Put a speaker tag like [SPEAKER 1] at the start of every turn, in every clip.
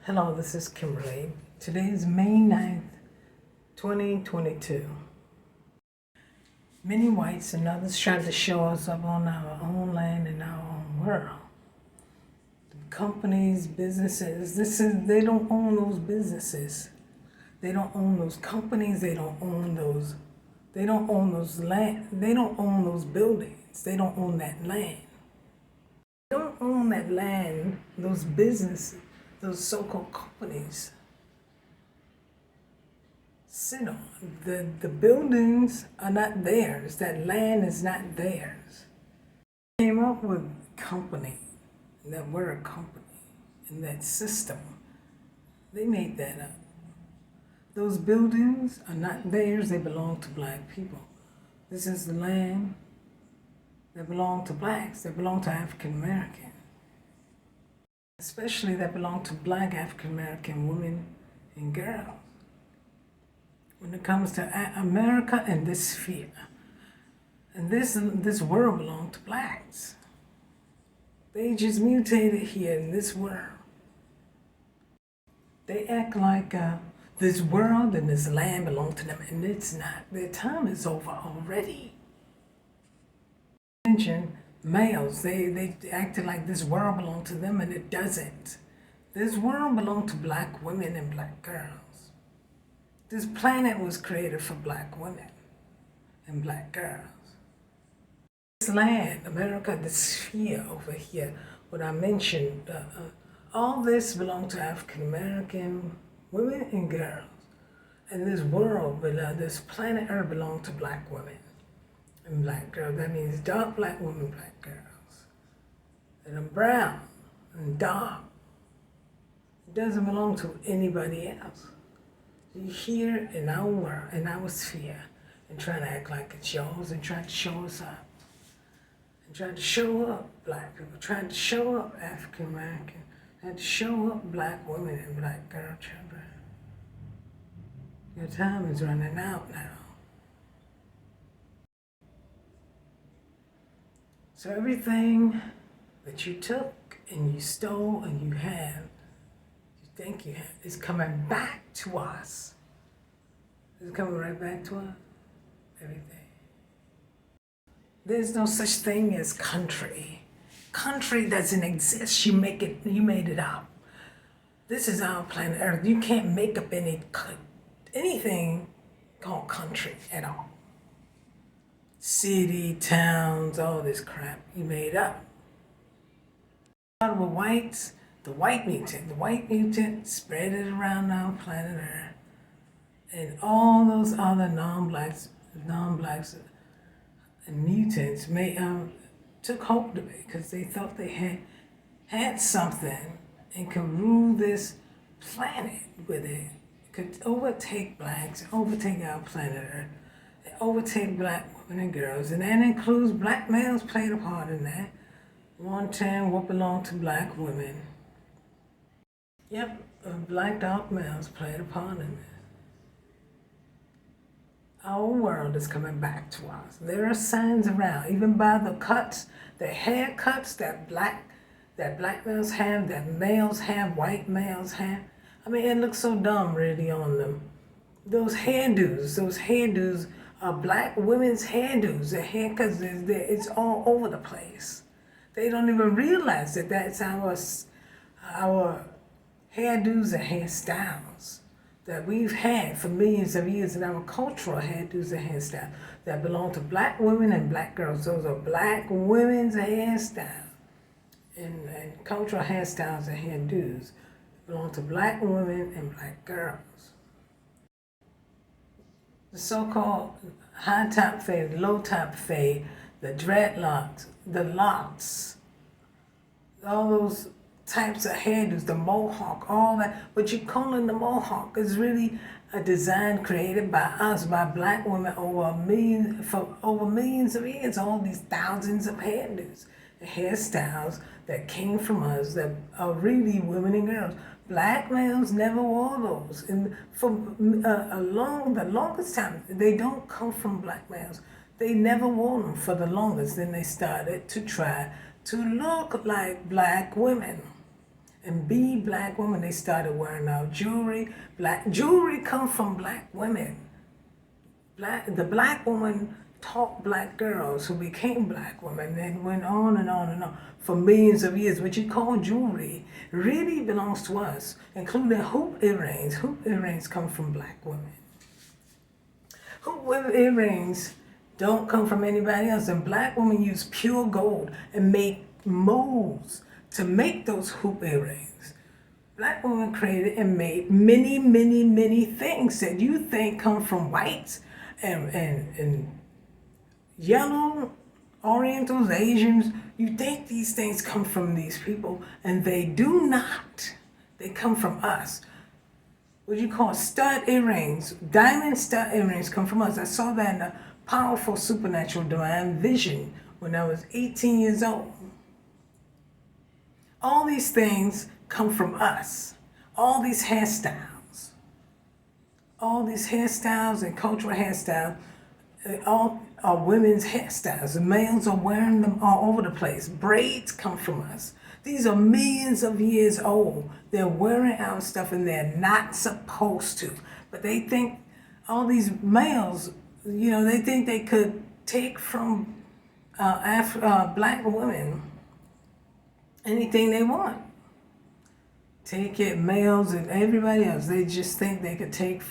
[SPEAKER 1] Hello, this is Kimberly. Today is May 9th, 2022. Many whites and others try to show us up on our own land and our own world. The companies, businesses, they don't own those businesses. They don't own those companies, they don't own those land, they don't own those buildings, they don't own that land. They don't own that land, those businesses, those so-called companies sit on. The buildings are not theirs. That land is not theirs. They came up with company, that word company, and that system. They made that up. Those buildings are not theirs. They belong to black people. This is the land that belongs to blacks, that belong to African Americans. Especially that belong to black African American women and girls. When it comes to America and this sphere, and this world belongs to blacks. They just mutated here in this world. They act like this world and this land belong to them, and it's not. Their time is over already. Mention males, they acted like this world belonged to them, and it doesn't. This world belonged to black women and black girls. This planet was created for black women and black girls. This land, America, the sphere over here, what I mentioned, all this belonged to African American women and girls. And this world, this planet Earth belonged to black women and black girls. That means dark black women, black girls. And I'm brown and dark. It doesn't belong to anybody else. You're here in our world, in our sphere, and trying to act like it's yours and trying to show us up. And trying to show up black people, trying to show up African American, trying to show up black women and black girl children. Your time is running out now. So everything that you took and you stole and you have, you think you have, is coming back to us. It's coming right back to us. Everything. There's no such thing as country. Country doesn't exist. You made it up. This is our planet Earth. You can't make up anything called country at all. City, towns, all this crap you made up. Started with whites, the white mutant spread it around our planet Earth. And all those other non-blacks and mutants took hold of it because they thought they had something and could rule this planet with it. Could overtake blacks, overtake our planet Earth, overtake black women and girls, and that includes black males played a part in that. One time what belonged to black women. Yep, black dark males played a part in this. Our world is coming back to us. There are signs around, even by the cuts, the haircuts that black males have, that males have, white males have. I mean, it looks so dumb really on them. Those hairdos are black women's hairdos. The haircuts, it's all over the place. They don't even realize that that's our hairdos and hairstyles that we've had for millions of years, in our cultural hairdos and hairstyles that belong to black women and black girls. Those are black women's hairstyles and cultural hairstyles and hairdos belong to black women and black girls. The so-called high top fade, low top fade, the dreadlocks, the locks, all those types of hairdos, the mohawk, all that. What you calling the mohawk is really a design created by us, by black women for over millions of years. All these thousands of hairdos, the hairstyles that came from us that are really women and girls. Black males never wore those, and for the longest time, they don't come from black males. They never wore them for the longest. Then they started to try to look like black women. and be black women. They started wearing out jewelry. Black jewelry come from black women. The black woman taught black girls who became black women and went on and on and on for millions of years. What you call jewelry really belongs to us, including hoop earrings. Hoop earrings come from black women. Hoop earrings don't come from anybody else. And black women use pure gold and make molds to make those hoop earrings. Black women created and made many, many, many things that you think come from whites and yellow, Orientals, Asians. You think these things come from these people, and they do not. They come from us. What you call stud earrings, diamond stud earrings come from us. I saw that in a powerful supernatural divine vision when I was 18 years old. All these things come from us. All these hairstyles and cultural hairstyles, all are women's hairstyles. The males are wearing them all over the place. Braids come from us. These are millions of years old. They're wearing our stuff and they're not supposed to. But they think, all these males, they think they could take from black women anything they want. Take it, males and everybody else. They just think they could take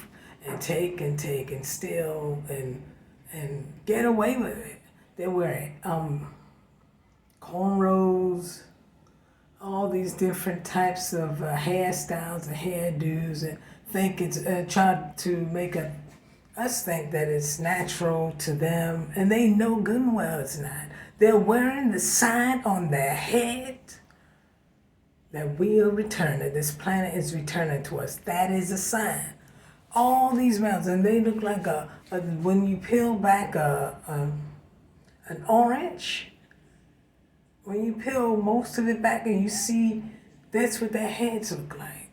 [SPEAKER 1] and steal and get away with it. They wear cornrows, all these different types of hairstyles and hairdos, and think it's try to make us think that it's natural to them, and they know good and well it's not. They're wearing the sign on their head that we are returning. This planet is returning to us. That is a sign. All these mountains, and they look like when you peel back an orange, when you peel most of it back and you see, that's what their heads look like.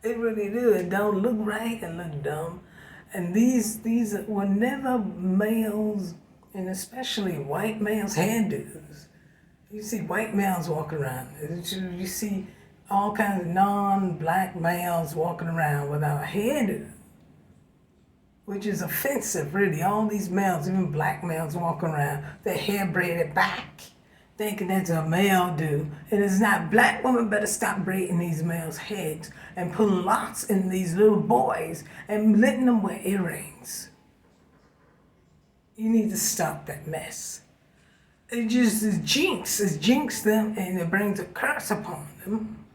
[SPEAKER 1] It really do. It don't look right and look dumb. And these were never males, and especially white males' hairdos. You see white males walking around. You see all kinds of non-black males walking around without a hairdo, which is offensive, really. All these males, even black males, walking around, their hair braided back, thinking that's a male do. And it's not. Black women better stop braiding these males' heads and putting locks in these little boys and letting them wear earrings. You need to stop that mess. It just is jinx. It jinxes them and it brings a curse upon them.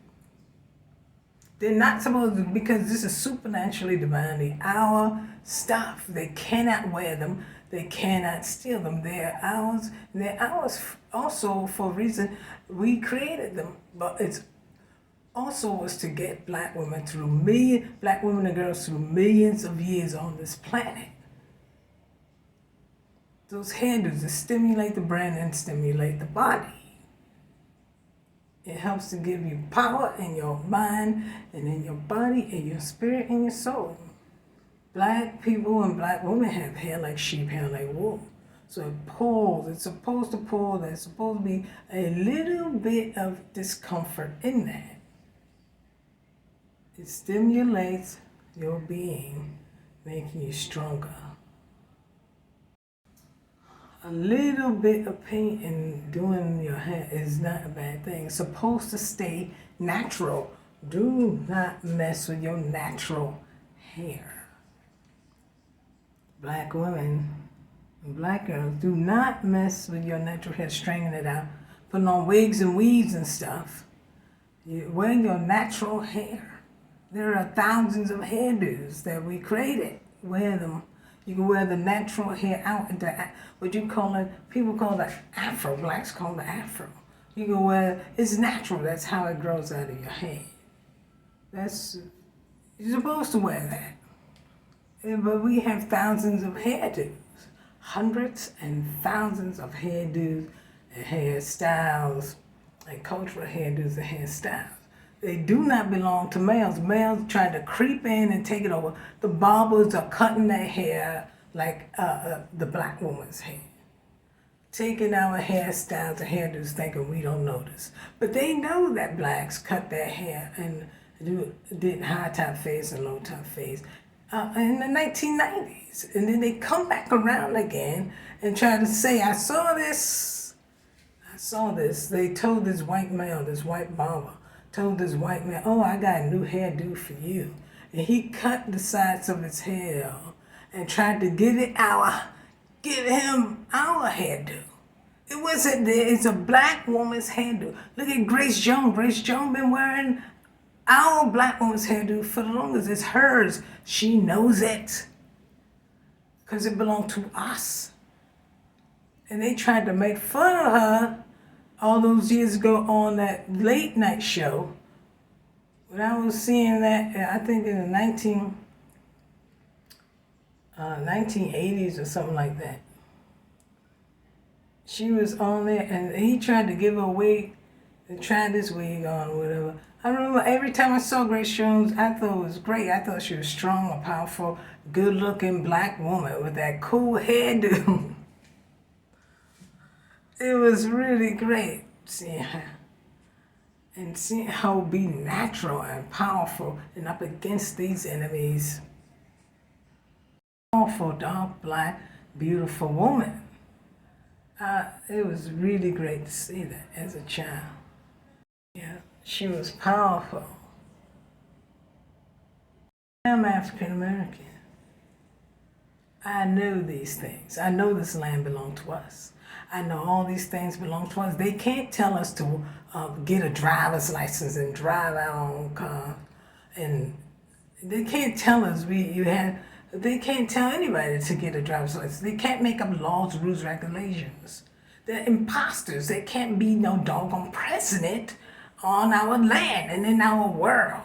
[SPEAKER 1] They're not supposed to, because this is supernaturally divinely our stuff. They cannot wear them. They cannot steal them. They're ours. They're ours also for a reason. We created them. But it's also was to get black women and girls through millions of years on this planet. Those hairdos that stimulate the brain and stimulate the body. It helps to give you power in your mind and in your body and your spirit and your soul. Black people and black women have hair like sheep, hair like wool. So it pulls. It's supposed to pull. There's supposed to be a little bit of discomfort in that. It stimulates your being, making you stronger. A little bit of paint in doing your hair is not a bad thing. It's supposed to stay natural. Do not mess with your natural hair. Black women and black girls, do not mess with your natural hair, straightening it out, putting on wigs and weaves and stuff. You wear your natural hair. There are thousands of hairdos that we created. Wear them. You can wear the natural hair out into what you call it, people call it afro, blacks call it afro. You can wear, it's natural, that's how it grows out of your head. You're supposed to wear that. But we have thousands of hairdos, hundreds and thousands of hairdos and hairstyles and cultural hairdos and hairstyles. They do not belong to males. Males try to creep in and take it over. The barbers are cutting their hair like the black woman's hair. taking our hairstyles and hairdos thinking we don't notice. But they know that blacks cut their hair and did high top fades and low top fades in the 1990s. And then they come back around again and try to say, I saw this. They told this white male, this white barber, told this white man, oh, I got a new hairdo for you. And he cut the sides of his hair and tried to give him our hairdo. It wasn't there. It's a black woman's hairdo. Look at Grace Jones. Grace Jones been wearing our black woman's hairdo for the longest. It's hers. She knows it because it belonged to us. And they tried to make fun of her all those years ago on that late night show. When I was seeing that, I think in the 1980s or something like that. She was on there and he tried to give her a wig and try this wig on or whatever. I remember every time I saw Grace Jones, I thought it was great. I thought she was strong, a powerful, good-looking black woman with that cool hairdo. It was really great seeing her. And seeing her be natural and powerful and up against these enemies. Powerful, dark, black, beautiful woman. It was really great to see that as a child. Yeah, she was powerful. I'm African American. I know these things. I know this land belongs to us. I know all these things belong to us. They can't tell us to get a driver's license and drive our own car. And they can't tell us they can't tell anybody to get a driver's license. They can't make up laws, rules, regulations. They're imposters. They can't be no doggone president on our land and in our world.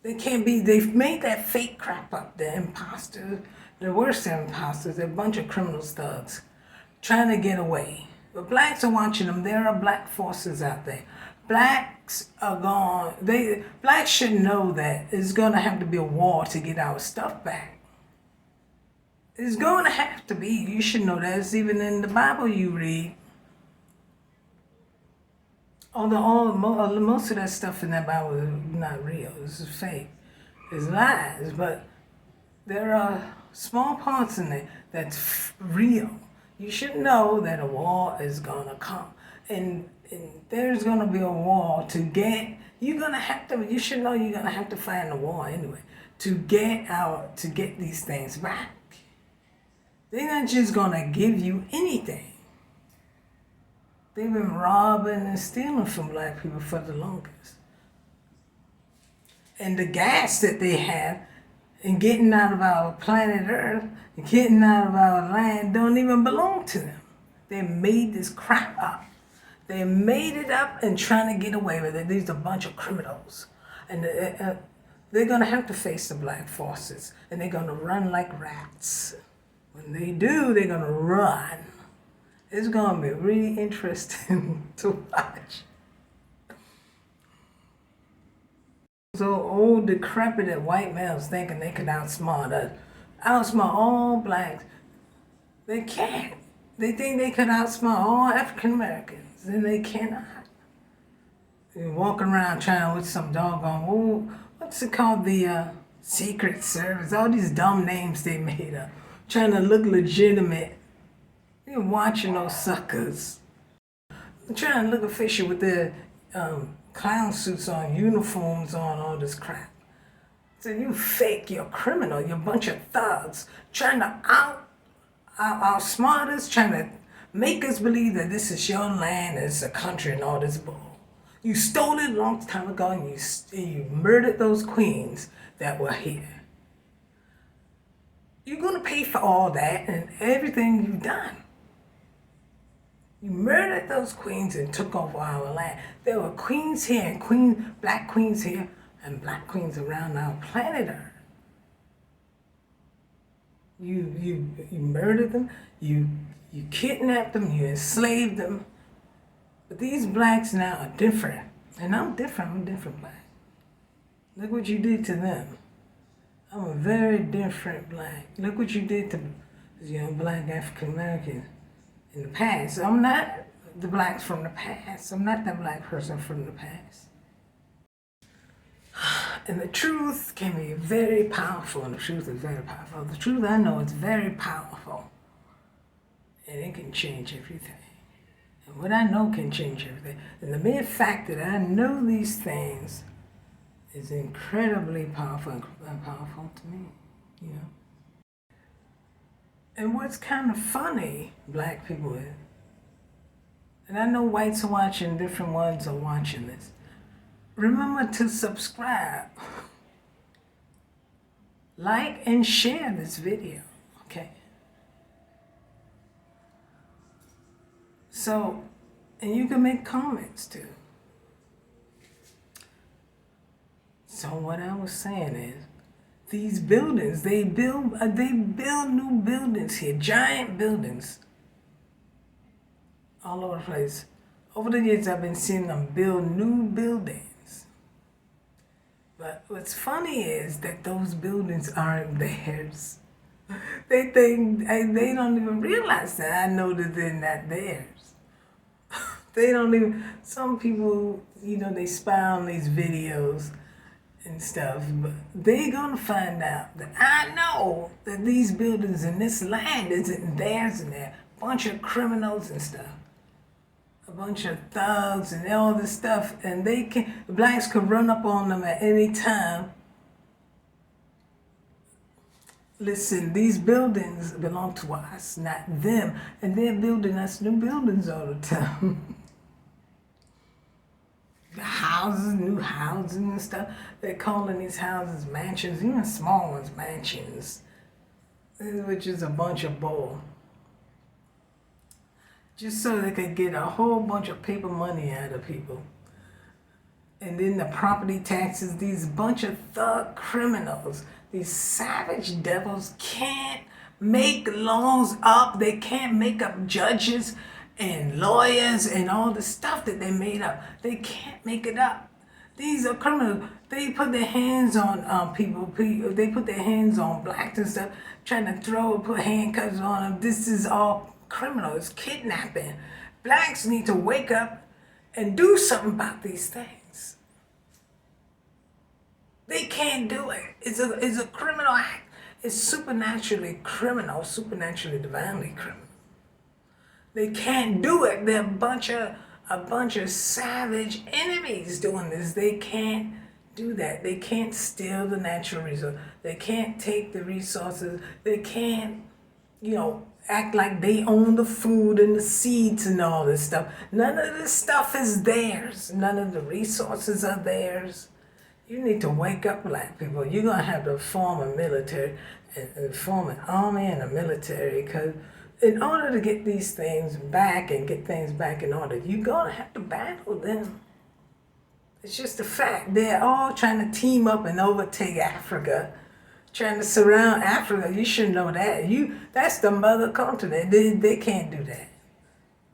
[SPEAKER 1] They can't be, they've made that fake crap up. They're imposters. The worst of imposters. They're a bunch of criminals, thugs, trying to get away. But blacks are watching them. There are black forces out there. Blacks are gone. Blacks should know that it's going to have to be a war to get our stuff back. It's going to have to be. You should know that. It's even in the Bible you read. Although most of that stuff in that Bible is not real. It's fake. It's lies. But there are small parts in it that's real. You should know that a war is going to come. And there's going to be a war to get, you should know you're going to have to fight in a war anyway, to get these things back. They're not just going to give you anything. They've been robbing and stealing from black people for the longest. And the gas that they have and getting out of our planet Earth and getting out of our land don't even belong to them. They made this crap up. They made it up and trying to get away with it. These are a bunch of criminals. And they're going to have to face the black forces. And they're going to run like rats. When they do, they're going to run. It's going to be really interesting to watch. So old, decrepit white males thinking they could outsmart us. Outsmart all blacks. They can't. They think they could outsmart all African Americans, and they cannot. They're walking around trying with some doggone, what's it called, the Secret Service, all these dumb names they made up, trying to look legitimate. You're watching those suckers. They're trying to look official with their clown suits on, uniforms on, all this crap. So you fake, you're a criminal, you're a bunch of thugs, trying to outsmart us, trying to make us believe that this is your land, it's a country and all this bull. You stole it a long time ago and you murdered those queens that were here. You're going to pay for all that and everything you've done. You murdered those queens and took over our land. There were queens here and black queens here and black queens around our planet Earth. You murdered them, you kidnapped them, you enslaved them. But these blacks now are different. And I'm different black. Look what you did to them. I'm a very different black. Look what you did to Black African Americans in the past. I'm not the blacks from the past. I'm not that black person from the past. And the truth can be very powerful, and the truth is very powerful. The truth I know is very powerful, and it can change everything. And what I know can change everything. And the mere fact that I know these things is incredibly powerful and powerful to me, you know. And what's kind of funny, black people, is, and I know whites are watching, different ones are watching this, remember to subscribe, like, and share this video, okay? So, and you can make comments too. So what I was saying is, these buildings, they build new buildings here, giant buildings, all over the place. Over the years, I've been seeing them build new buildings. But what's funny is that those buildings aren't theirs. They think, they don't even realize that. I know that they're not theirs. They don't even, some people, they spy on these videos and stuff, but they're gonna find out that I know that these buildings and this land isn't theirs, and they're a bunch of criminals and stuff, a bunch of thugs and all this stuff, and the blacks could run up on them at any time. Listen, these buildings belong to us, not them, and they're building us new buildings all the time. New houses and stuff. They're calling these houses mansions, even small ones mansions, which is a bunch of bull. Just so they could get a whole bunch of paper money out of people. And then the property taxes, these bunch of thug criminals, these savage devils can't make laws up. They can't make up judges and lawyers and all the stuff that they made up. They can't make it up. These are criminals. They put their hands on people. They put their hands on blacks and stuff, trying to put handcuffs on them. This is all criminal. It's kidnapping. Blacks need to wake up and do something about these things. They can't do it. It's a criminal act. It's supernaturally criminal, supernaturally divinely criminal. They can't do it. They're a bunch of savage enemies doing this. They can't do that. They can't steal the natural resources. They can't take the resources. They can't, act like they own the food and the seeds and all this stuff. None of this stuff is theirs. None of the resources are theirs. You need to wake up, black people. You're going to have to form a military and form an army and a military, because in order to get these things back and get things back in order, you're going to have to battle them. It's just a fact. They're all trying to team up and overtake Africa, trying to surround Africa. You should know that. That's the mother continent. They can't do that.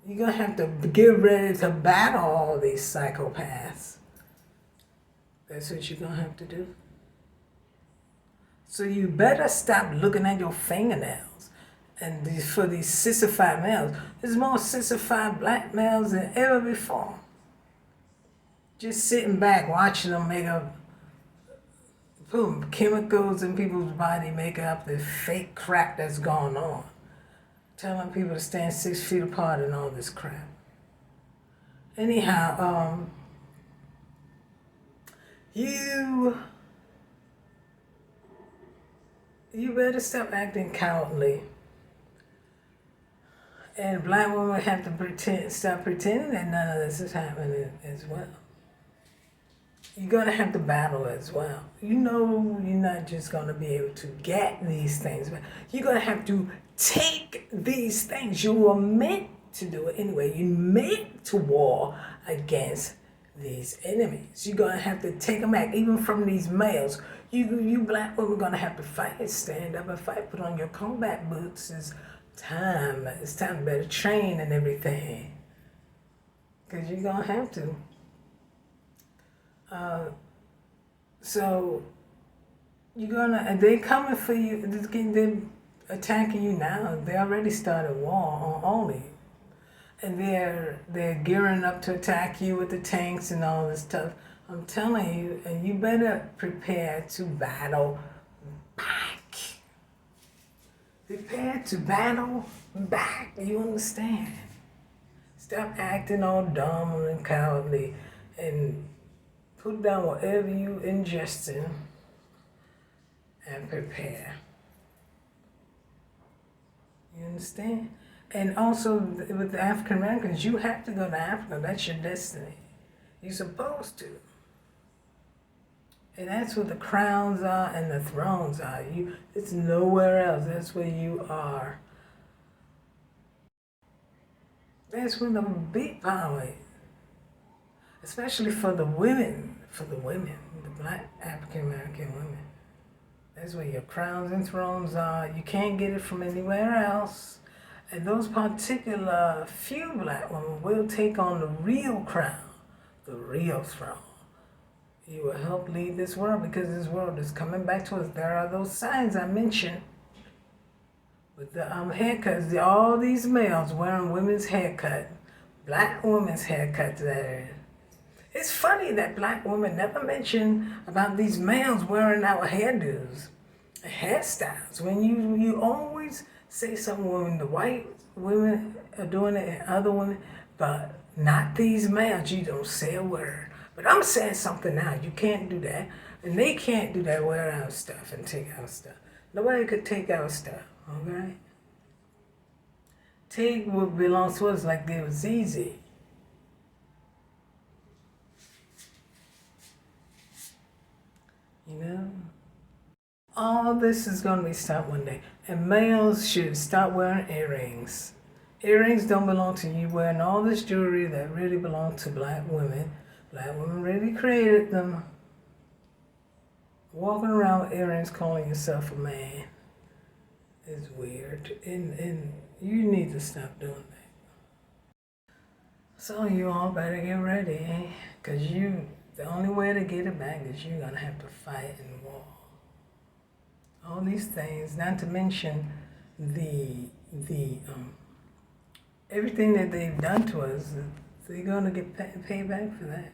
[SPEAKER 1] You're going to have to get ready to battle all these psychopaths. That's what you're going to have to do. So you better stop looking at your fingernails. And for these sissified males, there's more sissified black males than ever before. Just sitting back, watching them make up, putting chemicals in people's body, make up the fake crap that's going on. Telling people to stand 6 feet apart and all this crap. Anyhow, you better stop acting cowardly. And black women have to stop pretending that none of this is happening as well. You're going to have to battle as well. You're not just going to be able to get these things, but you're going to have to take these things. You were meant to do it anyway. You're meant to war against these enemies. You're going to have to take them back, even from these males. You black women are going to have to fight, stand up and fight, put on your combat boots. It's time to better train and everything, because you're going to have to. So you're going to, they coming for you. attacking you now. They already started war on you. And they're gearing up to attack you with the tanks and all this stuff. I'm telling you, and you better prepare to battle back. Prepare to battle back. You understand? Stop acting all dumb and cowardly and put down whatever you ingesting and prepare. You understand? And also with the African Americans, you have to go to Africa. That's your destiny. You're supposed to. And that's where the crowns are and the thrones are. It's nowhere else. That's where you are. That's where the big power is. Especially for the women, the black African American women. That's where your crowns and thrones are. You can't get it from anywhere else. And those particular few black women will take on the real crown, the real throne. You will help lead this world because this world is coming back to us. There are those signs I mentioned with the haircuts. All these males wearing women's haircut, black women's haircuts there. It's funny that black women never mention about these males wearing our hairdos, hairstyles. When you always say some women, the white women are doing it and other women, but not these males. You don't say a word. But I'm saying something now. You can't do that. And they can't do that, wear our stuff and take our stuff. Nobody could take our stuff, okay? Take what belongs to us like it was easy. You know? All this is going to be stopped one day. And males should stop wearing earrings. Earrings don't belong to you. Wearing all this jewelry that really belongs to black women. Black women really created them. Walking around with earrings calling yourself a man is weird. And you need to stop doing that. So you all better get ready, eh? Because the only way to get it back is you're going to have to fight and war. All these things, not to mention everything that they've done to us, they're going to get paid back for that.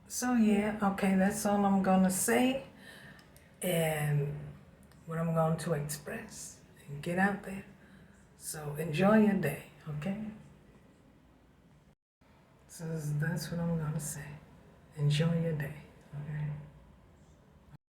[SPEAKER 1] So yeah, okay, that's all I'm going to say and what I'm going to express and get out there. So enjoy your day, okay? So that's what I'm going to say. Enjoy your day, okay?